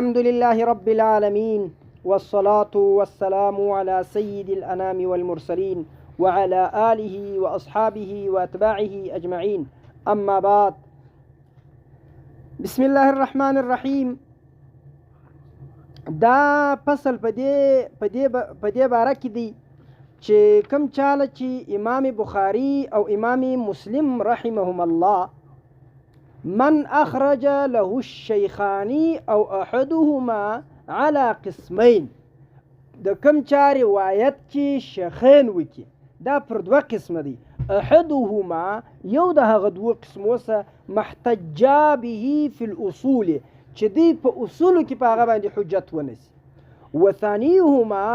الحمد لله رب العالمين والصلاة والسلام على سيد الأنام والمرسلين وعلى آله وأصحابه وأتباعه أجمعين. أما بعد، بسم الله الرحمن الرحيم. دا فصل پدې باره کې دی چې کوم چاله چې امام بخاري او امام مسلم رحمهم الله من أخرج له الشيخان أو أحدهما على قسمين، د کوم چا روایت چې شیخین وکي دا پر دوه قسمه دي. أحدهما یو د هغه دوه قسمو سه محتج به في الأصول چې دی په اصولو کې په هغه باندې حجت ونیسي. وثانيهما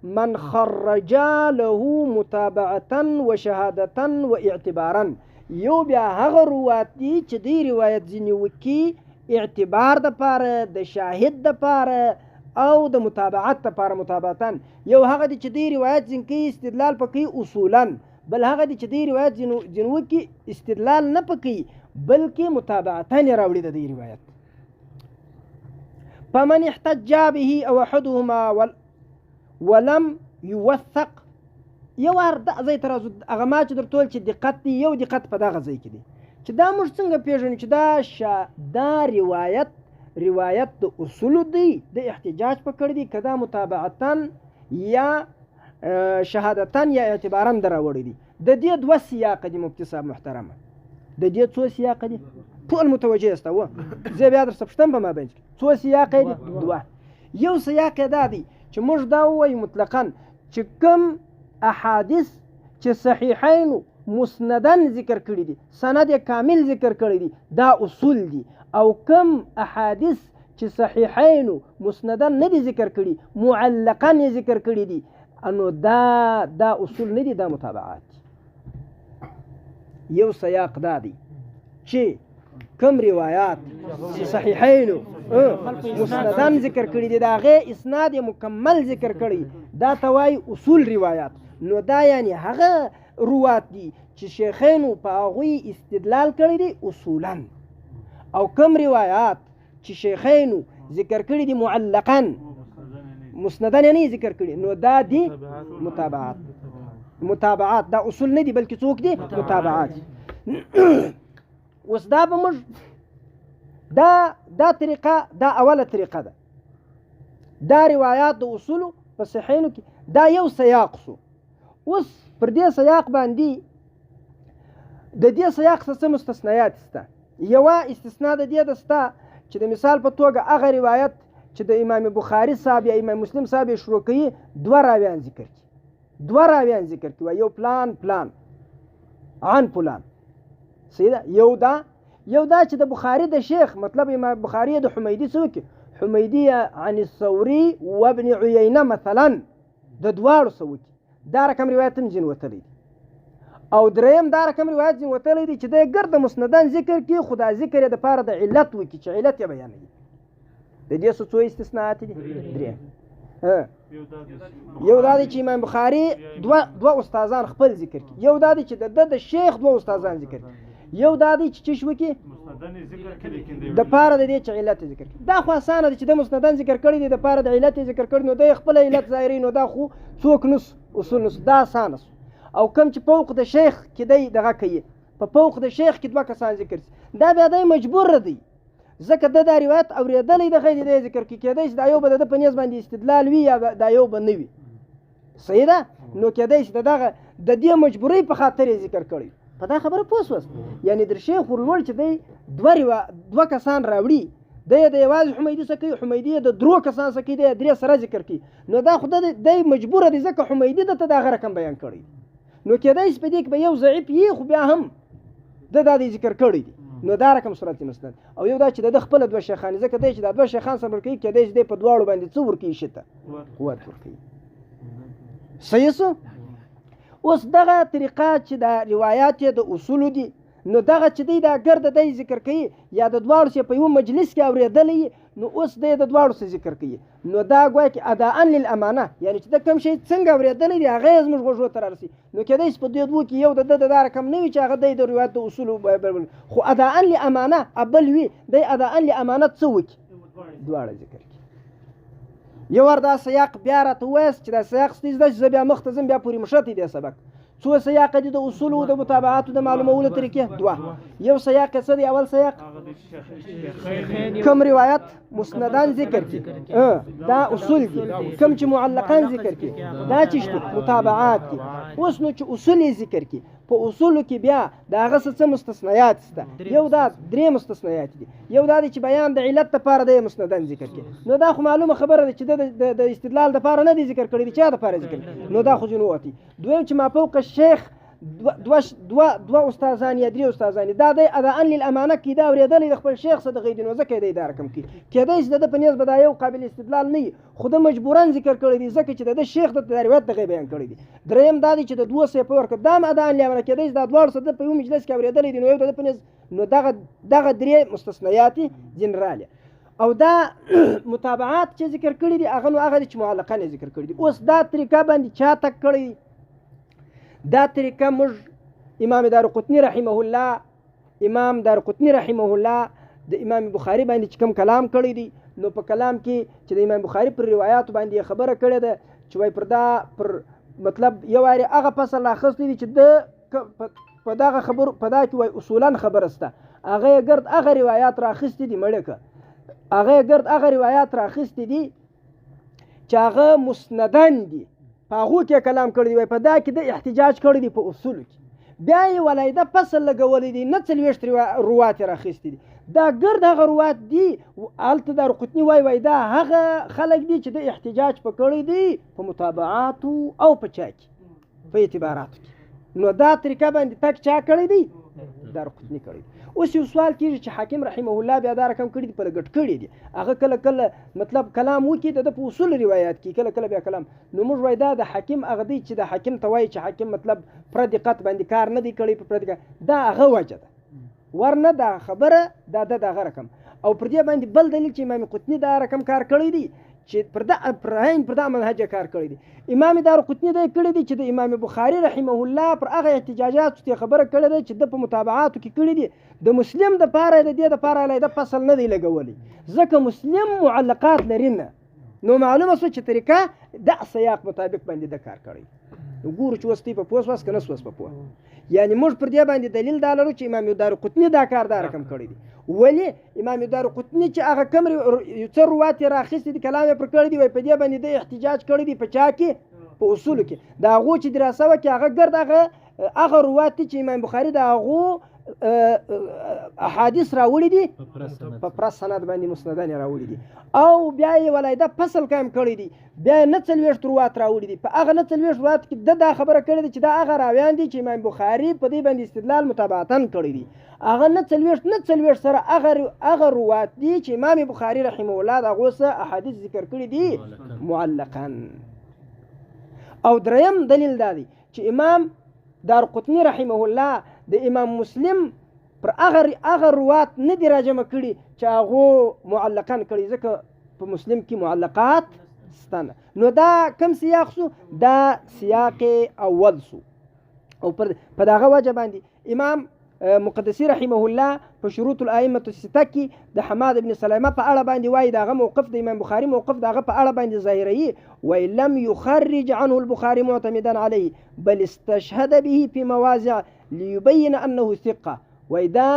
من خرج له متابعة وشهادة واعتبارا، یو بیا هغه روایت دي چې دی روایت ځینې وکي اعتبار د پاره، د شاهد د پاره او د متابعت د پاره. متابعتن یو هغه دي چې دی روایت ځین کوي استدلال پکې اصولا، بل هغه دي چې دی روایت ځین وکي استدلال نه پکې بلکې متابعتن راوړي د دی روایت. فمن احتج به او احدهما ولم يوثق، یو ار د ځای تر هغه ما چې درتول چې دقت دی، یو دقت په دغه ځای کې دی چې دا موږ څنګه پیژنو چې دا روایت د اصولو دی، د احتجاج په کړی دی، که دا متابعتن یا شهادتن یا اعتبارن در راوړی دی. د دې دوه سیاق دي مفتي صاحب محترمه، د دې څو سیاق دي ټول متوجه است. و زه بیا در سپشتم په ما بنج څو سیاق دي؟ دوه. یو سیاق دا دی چې موږ دا وایو مطلقاً چې کوم احادیث چې صحیحین مسندن ذکر کړي دي، سند کامل ذکر کړي دي، دا اصول دي. او کوم احادیث چې صحیحین مسندن نه دي ذکر کړي، معلقاً ذکر کړي دي، انو دا اصول نه دي، دا متابعات. یو سیاق دا دی چې کوم روایات چې صحیحین مسندن ذکر کړي دي، دا غي اسناد مکمل ذکر کړي، دا توای اصول روایات. نو دا یعنی هغه روایت دي چې شیخینو په هغوی استدلال کړی دی اصولا. او کوم روایات چې شیخینو ذکر کړي دي معلقا مسندن نه ذکر کړي، نو دا دی متابعات. دا اصول نه دي بلکې څوک دي؟ متابعات. اوس دا به موږ دا طریقه، دا اوله طریقه ده. دا روایات د اصولو په صحیحینو کې دا یو سیاق شو. اوس پر دې سیاق باندې د دې سیاق څخه مستثنیات شته. یوه استثناء د دې ده شته چې د مثال په توګه هغه روایت چې د امام بخاري صاحب یا امام مسلم صاحب یې شروع کوي، دوه راویان ذکر کوي، یو پلان عن فلان. صحیح ده؟ یو دا چې د بخاري د شیخ، مطلب امام بخاري د حمیدي څوک، حمیدي عن الثوري وابن عيينة مثلا، د دواړو څوک دا رقم روایت هم ځین وتلی دی. او دریم دا رقم روایت ځین وتلی دی چې دی ګرد مسندن ذکر کړي، خو دا ذکر یې دپاره د علت وکړي چې علت یې بیانوي. د دې څو استثناءات دي؟ درې. یو دا دی چې امام بخاري دوه استادان خپل ذکر کړي، یو دا دی چې د شیخ دوه استادان ذکر کړي، یو دا دی چې شو کې د پاره د دې چې علت ذکر کړي. دا خو اسانه دی چې د مسندن ذکر کړي دي، د پاره د علت ذکر کړي، نو د خپل علت ظاهري، نو دا خو څوک نس اصول نس، دا اسانه. او کوم چې فوق د شیخ کې دی دغه کوي، په فوق د شیخ کې دوه کسان ذکر شي، دا بیا دی مجبور دی ځکه د روایت اوریدلې د غیر د ذکر کې کېدای شي دا یو به د په نیز باندې استدلال وي یا دا یو به نه وي. صحیح ده؟ نو کېدای شي دغه د دې مجبورۍ په خاطر ذکر کړي. په دا خبره پوه شوست؟ یعنی در شیخ ورلوړ چې دی دوه کسان راوړي، دی د یوازې حمیدي څخه کوي، حمیدي د درو کسان څخه کوي، درې سره ذکر کوي، نو دا خو دی مجبوره دی ځکه حمیدي دته دغه رقم بیان کړی. نو کېدای شي په دې کې به یو ضعیف وي، خو بیا هم دا ذکر کړی دی، نو دا رقم صورت مسند. او یو دا چې د خپل دوه شیخان ځکه دی چې د دوه شیخان سره ورکوي، کېدای شي دی په دواړو باندې څه ورکوي؟ شته قوت ورکوي. صحیح شو؟ اوس دغه طریقه چې د روایات د اصولو دي، نو دغه چې دی دا ګرد دی ذکر کوي یا د دواړو چې په یو مجلس کې اورېدلی، نو اوس دی د دواړو څه ذکر کوي، نو دا ګویا کې اداء للامانه، یعنی چې د کوم شی څنګه اورېدلی دی هغه یې زموږ غوږو ته رارسي. نو کېدای شي په دې دوو کې یو د دا رقم نه وي چې هغه دی د روایت د اصولو، خو اداء لامانه ابل وي، دی اداء لامانه څه وکړي؟ دواړه ذکر کړي. یو ور دا سیاق بیا راته ووایاست چې دا سیاق ستاسې ده چې زه بیا مخ ته ځم بیا پورې مښتی دی سبق. څو سیاق دي د اصولو د متابعاتو د معلومولو طریقې؟ دوه. یو سیاق څه دی؟ اول سیاق کم روایت مسندان ذکر کی دا اصول دي، کم چې معلقان ذکر کی دا چې متابعات دي. اوس نو چې اصول ذکر کی په اصولو کې بیا د هغه څه مستثنیات شته. یو دا درې مستثنیات دي. یو دا دی چې بیان د علت لپاره د مسندان ذکر کی، نو دا خو معلومه خبره ده چې د استدلال لپاره نه دی ذکر کړی دی، چا لپاره ذکر کړی؟ نو دا خو ځینې وتی. دویم چې ما فوق الشیخ دوه استادان یا درې استادان دا دی اداء للامانه کې دا اورېدلې د خپل شیخ څخه د غیدي نو ځکه دی دا رقم کې کېدای شي د په نیز به دا یو قابل استدلال نه وي، خو د مجبورن ذکر کړی دی ځکه چې د شیخ د روایت دغه بیان کړی دی. دریم دا دی چې د دوه سه په ورکه دا اداء للامانه کېدای شي دا دواړه څه د په یو مجلس کې اورېدلې دي، نو یو د په نیز نو دغه درې مستثنیات جنراله. او دا متابعات چې ذکر کړی دي هغه نو هغه چې معلقان ذکر کړی دي. اوس دا طریقه باندې چا تک کړی دی؟ دا طریقه موږ امام دارقطني رحمه الله د امام بخاري باندې چې کوم کلام کړی دی، نو په کلام کې چې د امام بخاري پر روایتو باندې خبره کړې ده چې وای پر مطلب یو واری هغه فصل اخیستی دی چې د په دغه خبر په دا کې وای اصولا خبره سته، هغه ګرد هغه روایت راخستی دي مړکه هغه ګرد هغه روایت راخستی دي چې هغه مسندان دي، په هغو کې کلام کړی دی، په دا کې د احتجاج کړی دی په اصولو کې. بیا یې ولایده فصل لګولی دی نه 40 روات راخستی دي، دا ګرد هغه روات دي. هلته دارقطني وای دا هغه خلک دي چې د احتجاج په کړی دی په متابعاتو او په چا کې په اعتباراتو کې. نو دا طریقه باندې تک چا کړی دی؟ دارقطني کړی دی. اوس یو سوال کېږي چې حاکم رحمه الله بیا دا رقم کړي دي په لګټ کړي دي، هغه کله کله مطلب کلام وکړي د په اصول روایت کې کله کله بیا کلام. نو موږ وای دا د حاکم هغه دی چې د حاکم ته وایي چې حاکم مطلب پر دقت باندې کار نه دی کړی په دقت، دا هغه وجه ده ورنه دا خبره دا دغه رقم. او پر دې باندې بل دلیل چې امام قطني دا رقم کار کړی دی چې پر دا منهج کار کړی دی. امام دارقطني دا کړی دی چې د امام بخاري رحمه الله پر هغه احتجاجات ته خبره کړی دی چې د په متابعاتو کې کړی دی. د مسلم د پاره د دې د پاره لای د فصل نه دی لګولی ځکه مسلم معلقات لري نه، نو معلومه شو چې طریقه د سیاق مطابق باندې د کار کړی. وګورو چې وستي په پوس واس کنه سوس په پوه، یعنی موږ پر دې باندې دلیل دا لرو چې امام دارقطني دا کار دا رقم کړی دی. ولی امام دارقطني چې هغه کم څه روات راخستی دي کلام پر کړی دی، وای په دې باندې د احتجاج کړی دی په چا کې؟ په اصولو کې. دا هغو چې دراسه وکړي هغه ګرد هغه روات چې امام بخاري د هغو احادیث راوړي دي په پرس سند باندې مسندان راوړي دي، او بیا یې ولایده فصل قائم کړی دی، بیا نه 40 روات راوړي دي. په هغه نه 40 روات کې دا خبره کړې ده چې دا هغه راویان دي چې امام بخاري په دې باندې استدلال متابعتن کړی دي. هغه نه 40 سره هغه روات دي چې امام بخاري رحمه الله د هغو څه احادیث ذکر کړي دي معلقا. او دریم دلیل دا دی چې امام دارقطني رحمه الله د امام مسلم پر هغه روات نه دي راجمع کړي چې هغو معلقان کړي، ځکه په مسلم کې معلقات ستانه. نو دا کم سیاق سو؟ دا سیاق اول سو. او په دغه وجه باندې امام مقدسي رحمه الله په شروط الائمه السته کې د حماد ابن سلمه په اړه باندې وایي دغه موقف د امام بخاري موقف دغه په اړه باندې ظاهري وای لم يخرج عنه البخاري معتمدا عليه بل استشهد به في مواضع ليبين انه ثقه. وای دا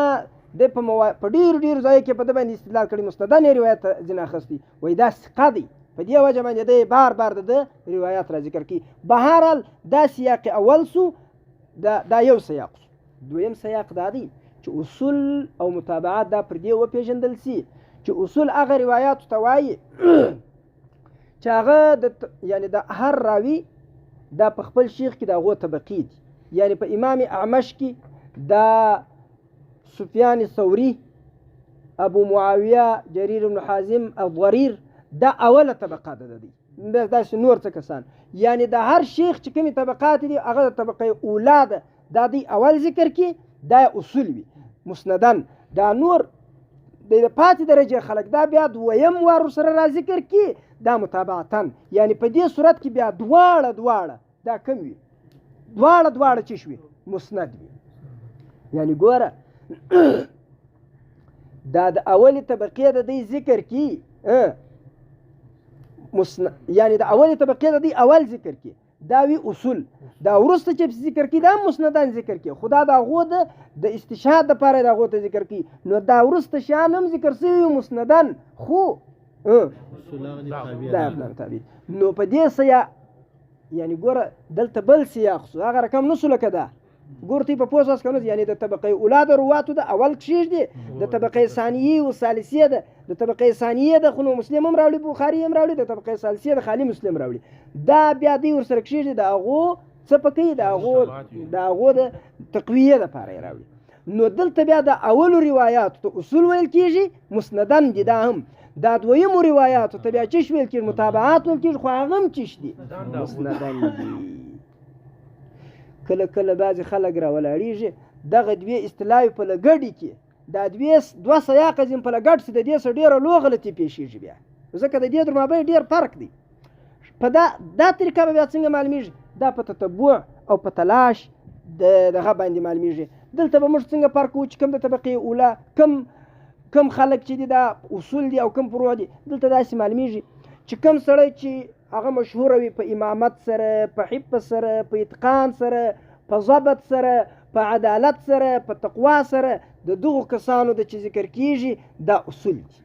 د په ډیر ځای کې په د باندې استدلال کړي مستدان روایت ځنه اخستي، وای دا ثقه دی. په دې وجه باندې د بار د روایت را ذکر کی. بهرحال دا سیاق اول سو، دا یو سیاق. دویم سیاق دا دی چې اصول او متابعات دا پر دې وپېژندل سي چې اصول هغه روایات ته وایي چې هغه یعنی د هر راوي دا په خپل شیخ کې د هغو طبقې دي. یعنی په امام اعمش کې دا سفیان الثوري، ابو معاویه، جرير بن حازم، الضرير، دا اوله طبقه ده دي. دا نور څه کسان، یعنی د هر شیخ چې کومې طبقات دي هغه د طبقه اوله ده، دا دی اول ذکر کی، دا اصول وي مسندن. دا نور د پاتې درجه خلق دا بیا دویم وار سره را ذکر کی، دا متابعتن. یعنی په دې صورت کې بیا دواړه دا کم وي، دواړه چې شوي مسند وي. یعنی ګوره دا د اولی طبقې د دې ذکر کی یعنی د اولې طبقې د دې اول ذکر کی دا وی اصول، دا ورسته چې ذکر کی دا مسندان ذکر کی، خدا دا غو د استشهاد لپاره دا غو ته ذکر کی، نو دا ورسته شان هم ذکر شوی مسندان خو دا خپل تابع. نو په دې سیا یعنی ګوره دلته بل سیاق سو هغه رقم نسو لکه دا ګورتي په پوساس کنه یعنی د طبقه اولاد رواتو د اول کشیش دي، د طبقه ثانیه او ثالثیه ده، د طبقه ثانیه د خلو مسلم هم راوړي، بخاری هم راوړي، د طبقه ثالثیه د خالی مسلم راوړي، دا بیا دی ور سره کشیش دي د هغه څه پکې د هغه د تقویه لپاره راوړي. نو دلته بیا د اولو روایت ته اصول ویل کیږي مسندن دي، دا هم دا دویمو روایات ته بیا چش ویل کیږي متابعات ویل کیږي، خو هغه هم چش دي مسندن دي. کله کله بعضې خلک راولاړېږي دغه دوې اصطلاحې په لګډې کې دا دوه سیاقه ځین په لګډ سي د دې څه ډېره لوی غلطي پیښېږي بیا، ځکه د دې در مابین ډېر فرق دی. په دا طریقه به بیا څنګه معلومیږي؟ دا په تتبع او په تلاش دغه باندې معلومیږي. دلته به موږ څنګه فرق کوو چې کوم د طبقې اوله کم خلک چې دي دا اصول دي او کم فروع دي، دلته داسې معلومیږي چې کم سړی چې هغه مشهوره وي په امامت سره، په حفظ سره، په اتقان سره، په ضبط سره، په عدالت سره، په تقوا سره، د دغو کسانو د چې ذکر کیږي دا اصول دي.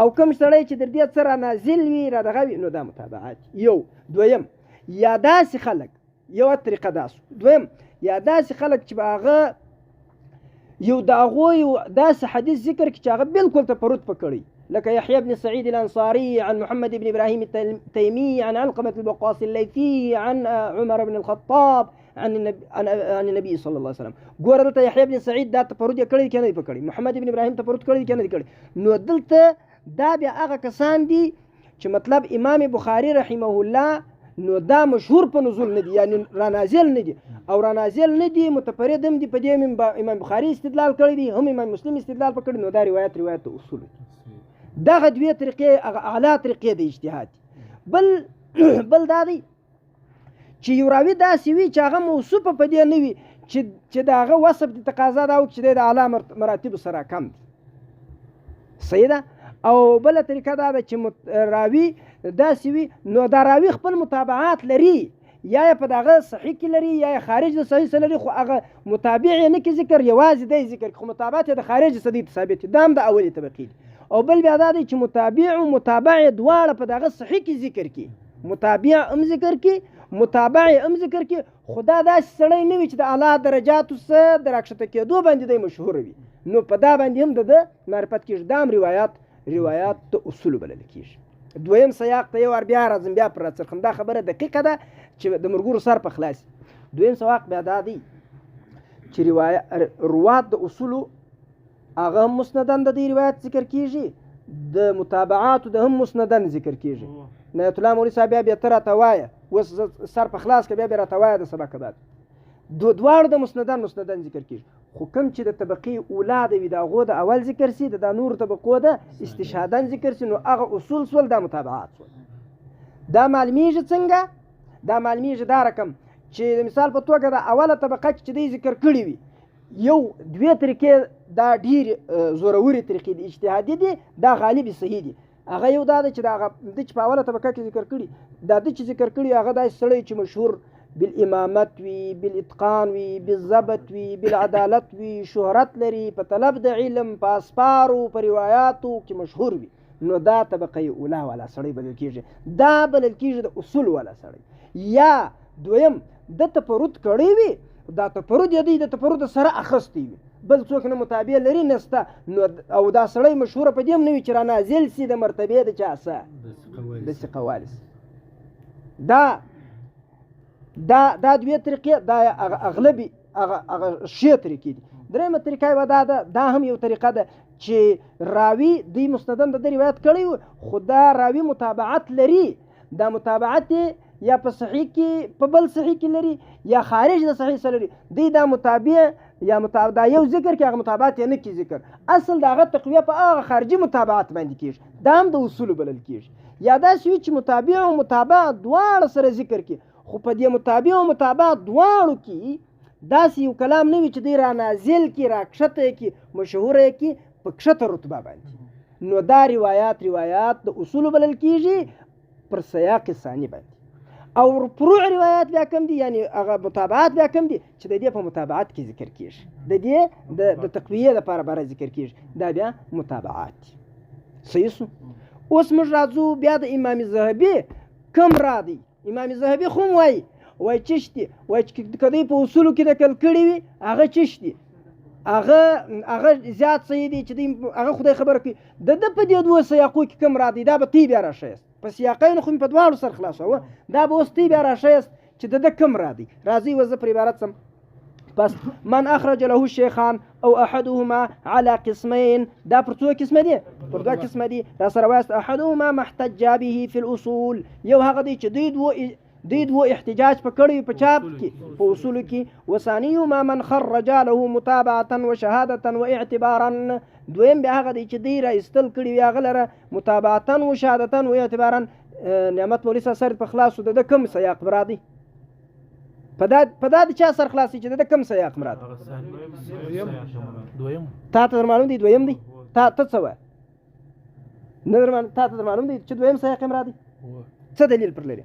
او کوم سړی چې در دې سره نازل وي را دغه وي نو دا متابعات. یو دویم یا داسې خلک، یوه طریقه داسو، دویم یا داسې خلک چې به هغه یو د هغوی داسې حدیث ذکر کړي چې هغه بالکل تفرد پکړي، لك يحيى بن سعيد الأنصاري عن محمد بن إبراهيم التيمي عن علقمة الوقاص الليثي عن عمر بن الخطاب عن النبي صلى الله عليه وسلم. ګوره دلته يحيى بن سعيد دا تفرد یې کړی که نه دی پکړی، محمد بن إبراهيم تفرد کړی دی که نه دی کړی. نو دلته دا بیا هغه کسان دي چې مطلب امام بخاري رحمه الله نو دا مشهور په نزول نه دي، یعنی رانازل نه دي، او رانازل نه دي متفرد هم دي، په دې امام بخاري استدلال کړی دی، هم امام مسلم استدلال پکړی. نو دا روایت اصول دغه دوې طریقې هغه اعلی طریقې د اجتهاد. بل دا دی چې یو راوي داسې وي چې هغه موصوفه په دې نه وي چې د هغه وصف د تقاضا دا وکړي چې د اعلی مراتبو سره کم دی، صحیح ده. او بله طریقه دا ده چې راوي داسې وي نو دا راوي خپل متابعات لري، یا په دغه صحیح کې لري یا خارج د صحیح څخه لري، خو هغه متابع یې نه کې ذکر، یوازې دی ذکر، خو متابعات یې د خارج څخه ثابت دي، دا هم د اولې طبقې دي. او بل بیا دا دی چې متابع او متابع دواړه په دغه صحیح کې ذکر کی، متابع هم ذکر کی متابع هم ذکر کی، خدا داسې سړی نه وي چې د اعلی درجاتو څخه د راکښته کېدو باندې دی مشهور وي، نو په دا باندې هم د معرفت کېږي. دا هم روایات ته اصول بلل کېږي. دویم سیاق ته یو وار بیا راځم، بیا پر راڅرخم، دا خبره دقیقه ده چې د مرګورو سر په خلاص. دویم سیاق بیا دا دی چې روات د اصولو هغه هم مسندن د دې روایت ذکر کیږي، د متابعاتو د هم مسندن ذکر کیږي. نایت الله مولوي صاحب بیا ته راته وایه، اوس سر په خلاص که بیا راته وایه د سبق بعد دواړو د مسندن ذکر کیږي. خو کوم چې د طبقې اولا د وي د هغو د اول ذکر سي، د نورو طبقو د استشهادن ذکر سي، نو هغه اصول سول دا متابعات سول. دا معلومیږي څنګه؟ دا معلومیږي دا رقم چې د مثال په توګه د اوله طبقه چې دی ذکر کړي وي، یو دوې طریقې دا ډېرې زورورې طریقې دي اجتهادي دي، دا غالب صحیح دي. هغه یو دا ده چې د چې په اوله طبقه کې ذکر کړي، دا د چې ذکر کړي هغه داسې سړی چې مشهور بالامامت وي، بالاتقان وي، بالضبط وي، بالعدالت وي، شهرت لري په طلب د علم، په اسفارو، په روایاتو کې مشهور وي، نو دا طبقه اولا والا سړی بلل کېږي. دا بلل کېږي د اصول والا سړی. یا دویم د تفرد کړی وي، دا تفرد یې دی د تفرد سره اخستی وي، بل څوک نه متابع لري نسته، نو او دا سړی مشهوره په دې هم نه وي چې رانازل سي د مرتبې د چا څه د ثقه والس. دا دوې طریقې دا اغلبي هغه ښې طریقې دي. درېیمه طریقه یې دا ده، دا هم یو طریقه ده چې راوي دوی مستندن د روایت کړی وي، خو دا راوي متابعت لري، دا متابعت یا په صحیح کې په بل صحیح کې لري یا خارج د صحیح سره لري، دی دا متابع یا دا یو ذکر کې هغه متابعت یې نه کې ذکر، اصل د هغه تقویه په هغه خارجي متابعت باندې کېږي، دا هم د اصولو بلل کېږي. یا داسې وي چې متابع او متابع دواړه سره ذکر کې، خو په دې متابع او متابع دواړو کې داسې یو کلام نه وي چې دی را نازل کې، را کښته کې، مشهوره کې په کښته رتبه باندې، نو دا روایات د اصول بلل کیږي پر سیاق ثانی باندې. او فروع روایات بیا کم دي، یعنی هغه متابعات بیا کم دي چې د دې په متابعات کې ذکر کیږي، د دې د تقویه لپاره بار ذکر کیږي، دا بیا متابعات. صحیح سو. اوس موږ راځو بیا د امام زاهبي کم را دي. امام زاهبي خو وای چشتي وای کدی په اصول کې د کل کړي وي هغه چشتي هغه زیات صحیح دي چې هغه خدای خبر کوي د په دې دوه سیاقو کې کم را دي. دا به تی بیا راشي په سیاقین خو په دواړو سر خلاصو، دا به اوس تی بیا راشي چې د کم را دي. راځي وزه پر عبارت سم. بس من اخرج له الشيخان او احدهما على قسمين، دا پر څو قسم دي؟ پر دوه قسم دي. را سره واست احدهما محتج به في الاصول، یو هغه دي چې دوی دوه احتجاج پکړی په چاپ کې په اصول کې. وثانيهما من خرج له متابعه وشهاده واعتبارا، دویم بیا هغه دي چې دوی را استل کړي وي هغه لره متابعه وشهاده واعتبارا. نعمت مولوی سر په خلاصو د کم سیاق مرادي په دا د چا سر خلاصي چې د کم سیاق مراد؟ دویم. تا ته معلوم دي دویم دي؟ تا څه وای؟ نه تا ته معلوم دي چې دویم سیاق مرادي؟ څه دلیل پر لري؟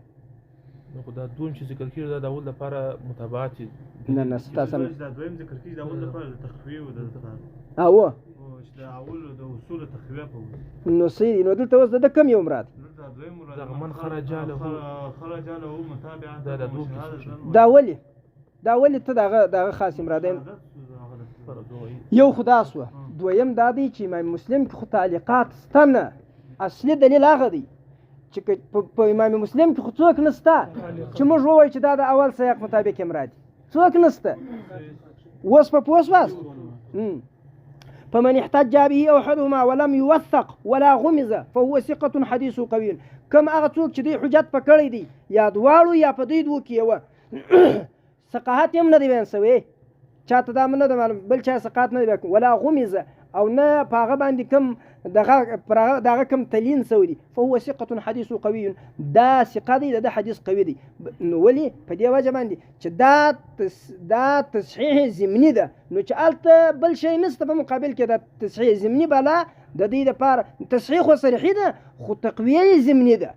نو خو دا دویم چې ذکر کېږي دا د اول لپاره متابعات دي. نه ستاسو دا دویم ذکر کېږي د اول لپاره د تخفیف او د چې د اول د اصول تخفیف نو سي نو دلته اوس د کم یو مراد؟ دا من خرج له متابعه دا ولی ته دغه خاص مرادین یو خدا سو. دویم دا دی چې امام مسلم کې خو تعلیقات ستنه، اصلي دلیل هغه دی چې په امام مسلم کې خو څوک نسته چې موږ ووایو چې دا د اول سیاق مطابق مرادي، څوک نسته. اوس په پوس واست فمن احتج به او احدهما ولم يوثق ولا غمز فهو ثقة حديث قوي. کم هغه څوک چې دی حجت پکړی دی یا دواړو یا په دوی دوه کې یو ثقاحت هم نه دی بیان شوی، چاته دا نه ده معلوم بل چا ثقاحت نه دی بیان ولا غمز او نه په هغه باندې کم دغه کم تلین سوی دی فهو ثقة حديث قوي، دا ثقه دی د حدیث قوي دی. نو ولی په دې وجه باندې چې دا تصحیح ضمني ده، نو چې الته بل شی نسته په مقابل کې د تصحیح ضمني بلا د دې لپاره تصحیح خو صریحي ده خو تقویه ضمني ده،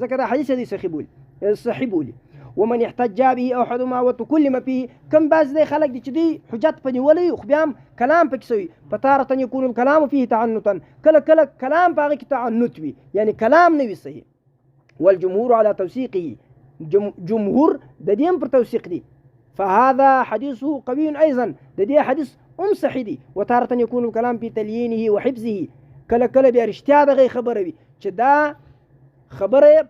ځکه دا حدیث دی صحیح بولي. ومن احتج به احدهما وتكلم فيه، كم بعض دي خلق دي چې دی حجت په نیولې خو بیا کلام پکې سوی فتارة يكون الكلام فيه تعنتا، کله کلام پاغه کې تعنت وي یعنی کلام نه وي صحیح. والجمهور على توثيقه، جمهور د دې پر توثیق دي. فهذا حديثه قوي ايضا، د دې حدیث صحیح دي. وتارة يكون الكلام في تليينه وحفظه، کله بیا رښتیا دغه خبره وي چې دا خبره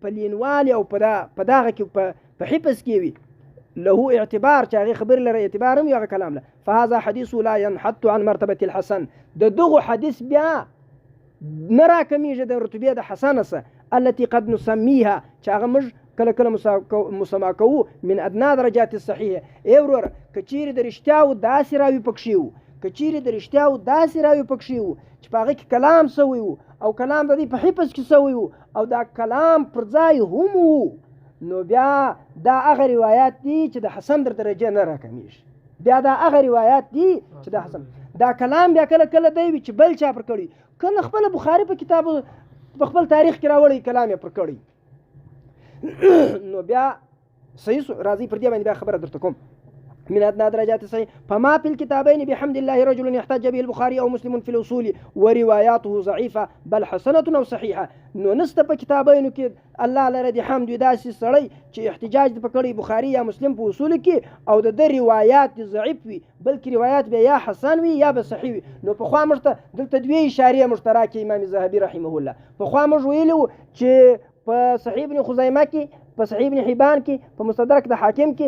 په لینوالي او په دغه کې په حفظ کې وي له اعتبار چې هغه خبر لري اعتبار هم یو کلام له. فهذا حديث لا ينحط عن مرتبه الحسن، دغه حدیث بیا نه راکمیږي د رتبه د حسنه سره التي قد نسميها چې هغه موږ کله مسما کوو من ادنى درجات الصحيح. ورور کچیر د رښتیاو داسې راوي پکښیو، کچیر د رښتیاو داسې راوي پکښیو چې په هغه کې کلام سوی وو او کلام د دې په حفظ کې سوی وو او دا کلام پر ځای هم وو، نو بیا دا هغه روایات دي چې د حسن در درجه نه راکمیږي. بیا دا هغه روایات دي چې د حسن دا کلام بیا کله دی چې بل چا پر کړی، کله خپل بخاری په کتاب په خپل تاریخ کې راوړی کلام یې پر کړی نو بیا صحیح راځي پر دې باندې بیا خبره درته کوم. من أدنى درجات الصحيح فما في الكتابين بحمد الله رجل يحتج به البخاري أو مسلم في الأصول ورواياته ضعيفة بل حسنة أو صحيحة. نو نسته په کتابینو کې الله لره دې حمد داسې سړی چې احتجاج د پکړی بخاري یا مسلم په اصول کې او د روایات ضعیف وي بلکې روایات به یا حسن وي یا به صحیح وي. نو په خوا مرته دلته دوی اشاره مشترکه امام زاهبي رحمه الله په خوا موږ ویلو چې په صحیح ابن خزیمه کې په صحیح ابن حبان کې په مستدرک د حاکم کې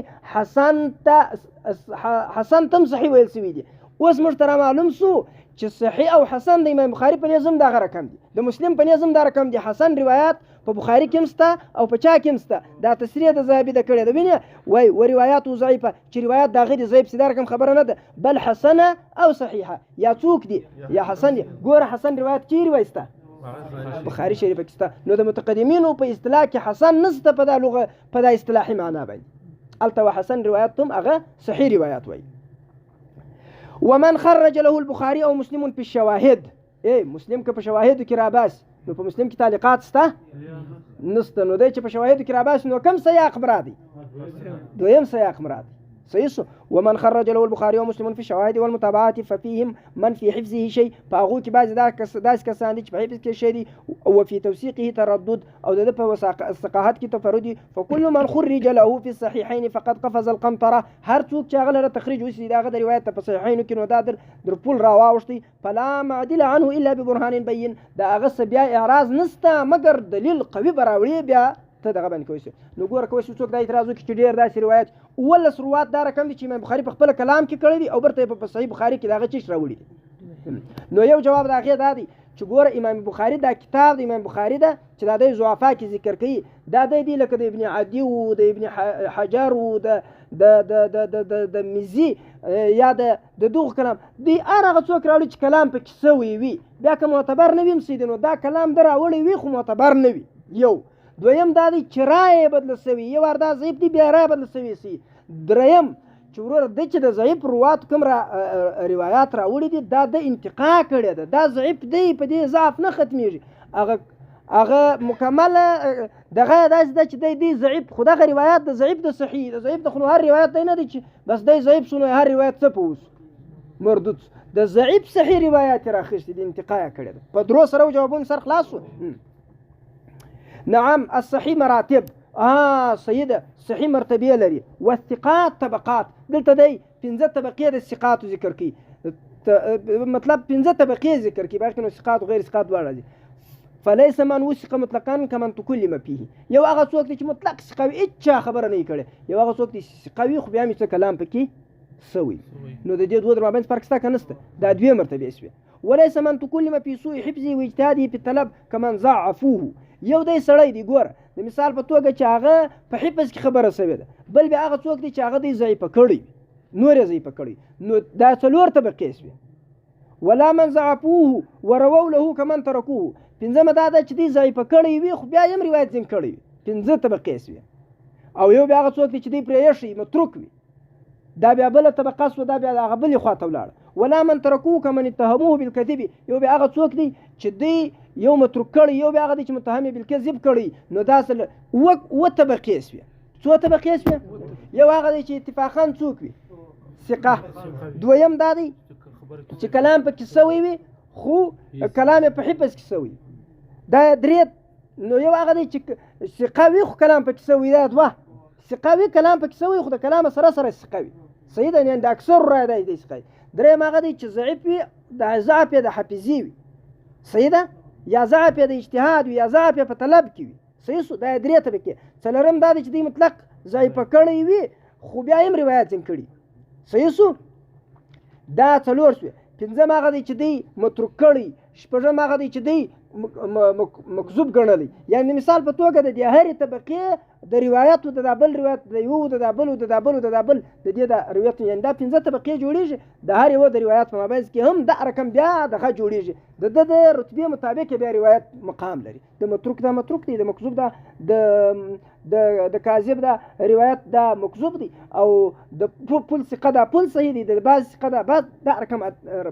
حسن تم صحیح ویل سوي دي. اوس موږ ته معلوم سو چې صحیح او حسن د امام بخاري په نظم دا رقم دي، د مسلم په نظم دا رقم دي. حسن روایت په بخاري کې مسته او په چا کې مسته، دا تصریح د زاهبي د کړي د ویني وای او روایت ضعیفه چې روایت دا غیر ضعیف سي دا رقم خبره نه ده بل حسنه او صحیحه یا څوک دي یا حسن دي. ګوره حسن روایت چیرې وایسته بخاري شریف کې سته، نو د متقدمینو په اصطلاح کې حسن نسته په دا لغه په دا اصطلاحي معنا باندې الته حسن روایت تم هغه صحیح روایت وای. ومن خرج له البخاري او مسلم في الشواهد، مسلم که په شواهدو کې راباسي نو په مسلم کې تعلیقات شته نشته، نو دی چې په شواهدو کې راباسي نو کم سیاق مراد دی؟ دویم سیاق مراد. صحیح شو. ومن خرج له البخاري ومسلم في الشواهد والمتابعات ففيهم من في حفظه شيء، فاغو کې بعض داس کسان دي چې په حفظ کې شی دي او في توثيقه تردد او د په ثقاحت کې تفردي. فكل من خرج له في الصحيحين فقد قفز القنطره، هر څوک چې هغه تخریج وسی داغه د روایت په صحیحین کې نو دا در پول راواوشتي فلا معدل عنه الا ببرهان بين، دا هغه بیا اعراض نسته مگر دلیل قوي براوړي بیا ته دغه باندې کوي. نو ګوره کوي څوک دا اعتراض وکړي چې ډېر داسې روایت ولس روات دا رقم دي چې امام بخاري په خپل کلام کې کړی دي او برته په صحیح بخاري کې دغه چیش راوړي دي. نو یو جواب دا غي دا دی چې ګوره امام بخاري دا کتاب د امام بخاري دا چې دا د ضعفا کې ذکر کوي دا دی لکه د ابن عدي او د ابن حجر او د مزي یا د دغه کلام دی هغه څوک راوړي چې کلام په کې سوي وي بیا که معتبر نه وي مسیدنو دا کلام در راوړي وي خو معتبر نه وي. یو دویم دا دی چې رای بدل سوي، یو وردا ضعیف دی بیا رای بدل سوي سي. دریم چې ورور د چې د ضعیف روات کوم روایت راوړي دي دا د انتقا کړی ده، دا ضعیف دی په دې ضعف نه ختمیږي، هغه مکمل دغه داسې ده چې دی ضعیف خو دغه روایت د ضعیف د صحیح د ضعیف د خو هر روایت دی نه دی چې بس دی ضعیف سونه هر روایت څه پوس مردود د ضعیف صحیح روایت راخښتي دي انتقا کړی ده. په درو سره جوابون سر خلاص. نعم الصحيح مراتب سيدة صحيح مرتبه لري والثقات طبقات. دلته دی 15 طبقې د ثقات ذکر کی، مطلب 15 طبقې ذکر کی باقي نو ثقات او غیر ثقات وړاندې. فليس من وثق مطلقا كمن تكلم فيه، یو هغه څوک چې مطلق ثقوي هیڅ خبره نه کړي، یو هغه څوک چې ثقوي خو بیا مې څه کلام پکې سوي. نو د دې دوه درو باندې فرق شته کنهسته، دا دوه مرتبه شوه. وليس من تكلم في سوء حفظه واجتهاده في الطلب كمن ضعفوه، یو دی سړی دی ګوره د مثال په توګه چې هغه په حفظ کې خبره سوې ده، بل بیا هغه څوک دی چې هغه دی ضعیفه کړی نور یې ضعیفه کړی، نو دا څلور طبقې شوې. ولا من ضعفوه ورووا له كمن تركوه، پنځمه دا ده چې دی ضعیفه کړی وي خو بیا یې روایت ځین کړی وي، 15 طبقې شوې. او یو بیا هغه څوک دی چې دی پرې ایښی متروک وي، دا بیا بله طبقه شوه، دا بیا هغه بلې خواته ولاړه. ولا من تركوه كمن اتهموه بالكذب، یو بیا هغه څوک دی چې دی یو متروک کړی، یو بیا هغه دی چې متهم بالکذب کړی، نو دا سل و طبقې شوې. څو طبقې شوې؟ یو هغه دی چې اتفاقا څوک وي ثقه، دویم دا دی چې کلام پکې سوی وي خو کلام په حفظ کې سوی، دا درې. نو یو هغه دی چې ثقه وي خو کلام پکې سوی، دا دوه ثقه وي کلام پکې سوی خو د کلام سره ثقه وي. صحیح ده، یعنې د اکثر رای دی ثقه. دریم هغه دی چې ضعیف وي، د ضعف یې د حافظي وي. صحیح ده، یا ضعف یې د اجتهاد وي یا ضعف یې په طلب کې وي. صحیح شو، دا درې طبقې. څلورم دا دی چې دی مطلق ضعیفه کړی وي خو بیا یې روایت ځین کړي. صحیح شو، دا څلور شوې. پنځم هغه دی چې دی متروک کړی، شپږم هغه دی چې دی مکذوب ګڼلی. یعنې مثال په توګه د دې هرې طبقې د روایت د بل روایت د یو د بل او د بل او د بل د دې د روایت، یعنې دا 15 طبقې جوړیږي. د هر یو د روایت په مابینځ کې هم دا رقم بیا دغه جوړیږي، د رتبې مطابق بیا روایت مقام لري. د متروک دا متروک دی، د مکذوب دا د کاذب دا روایت دا مکذوب دی، او د پل ثقه دا پل صحیح دی، د بعض ثقه دا بعض دا رقم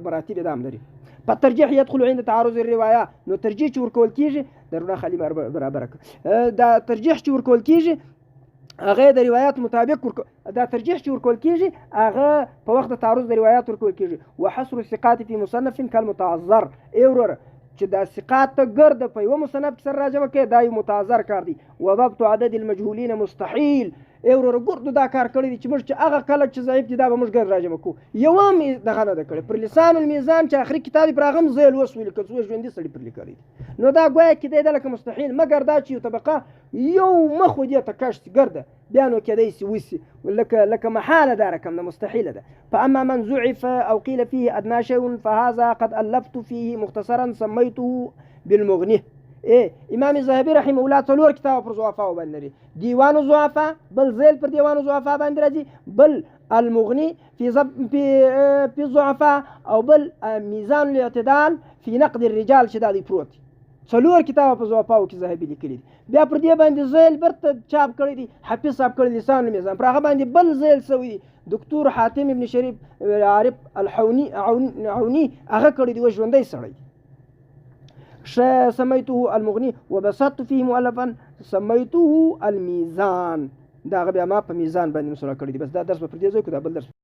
مراتب دا هم لري. په ترجیح يدخل عند تعارض الروايه، نو ترجیح چې ورکول کیږي درونه خالي برابر دا ترجیح چې ورکول کیږي هغه د روایت مطابق دا ترجیح چې ورکول کیږي هغه په وخت د تعارض د روایت ورکول کیږي. وحصر الثقات في مصنف كالمتعذر، ایورر چې دا ثقات ته ګرد په یو مصنف سره راجمه کې دا یو متعذر کار دی. وضبط عدد المجهولين مستحيل، ایورر ګرد دا کار کړی دی چې موږ چې هغه کله چې ضعیف دي دا به موږ ګر راجمه کو. یو هم دغه نه ده کړی پر لسان الميزان چې اخري کتاب پر هغه زیل وسوي لکه څو ژوندي سړي پر لیکلی، نو دا ګویا کې دی لکه مستحيل، مګر دا چې یو طبقه یو مخ ودی ته کشت ګرده بیا نو کېدای شي وسی لکه محاله دا رقم ده مستحيله ده. فاما من ضعف او قيل فيه ادنى شيء فهذا قد الفت فيه مختصرا سميته بالمغني. امام الذهبي رحمه الله څلور کتاب پر ضعفاء باندې لري، دیوان الضعفاء، بل ذیل پر دیوان الضعفاء باندې راځي، بل المغني في الضعفاء، او بل ميزان الاعتدال في نقد الرجال چې دا دی پروت. څلور کتاب په ضعفاء کې ذهبي لیکلي دي. بیا پر دې باندې ذیل برته چاپ کړی دي، حفیظ صاحب کړی لسان الميزان، پر هغه باندې بل ذیل سوی دکتور حاتم ابن شریف عارف الحونی هغه کړی دی، ژوندۍ سړی سميته المغني وبسطت فيه مؤلفا سميته الميزان. دا بیا ما په میزان باندې مسوره کړی دی. بس دا درس په دې ځای کې دا بل درس